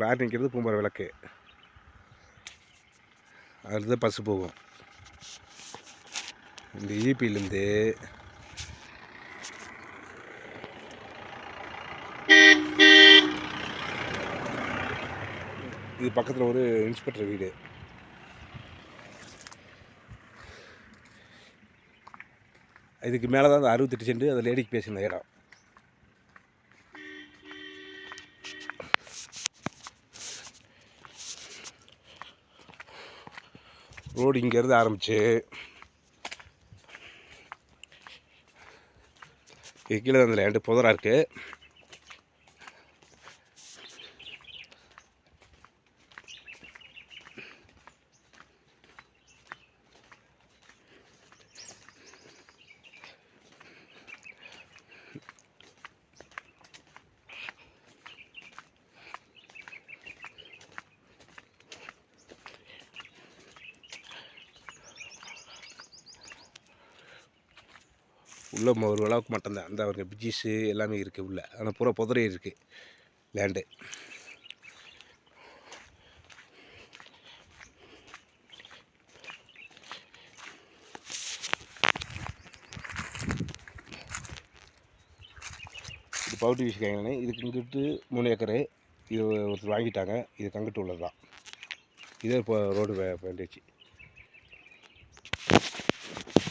Lorry நிற்கிறது பூம்பர விளக்கு, அதுதான் பஸ்ஸு போகும். இந்த ஈபியிலேருந்து இது பக்கத்தில் ஒரு இன்ஸ்பெக்டர் வீடு. இதுக்கு மேலே தான் அந்த 68 சென்ட் அது லேடிக்கு பேசின இடம். ரோடு இங்கேருந்து ஆரம்பிச்சு இது கீழே அந்த லேண்டு புதராக இருக்குது. உள்ளே ஒரு அளவுக்கு மட்டும்தான் அந்த அவருக்கு பிஜிஸு எல்லாமே இருக்குது உள்ளே, ஆனால் பூரா புதரே இருக்குது லேண்டு. இது பவுட்டி வீசிக்காங்கன்னு இதுக்கு இங்கிட்டு 3 ஏக்கரு இது ஒருத்தர் வாங்கிட்டாங்க. இது கங்கிட்டு உள்ளது தான். இதே இப்போ ரோடு வேண்டிச்சு.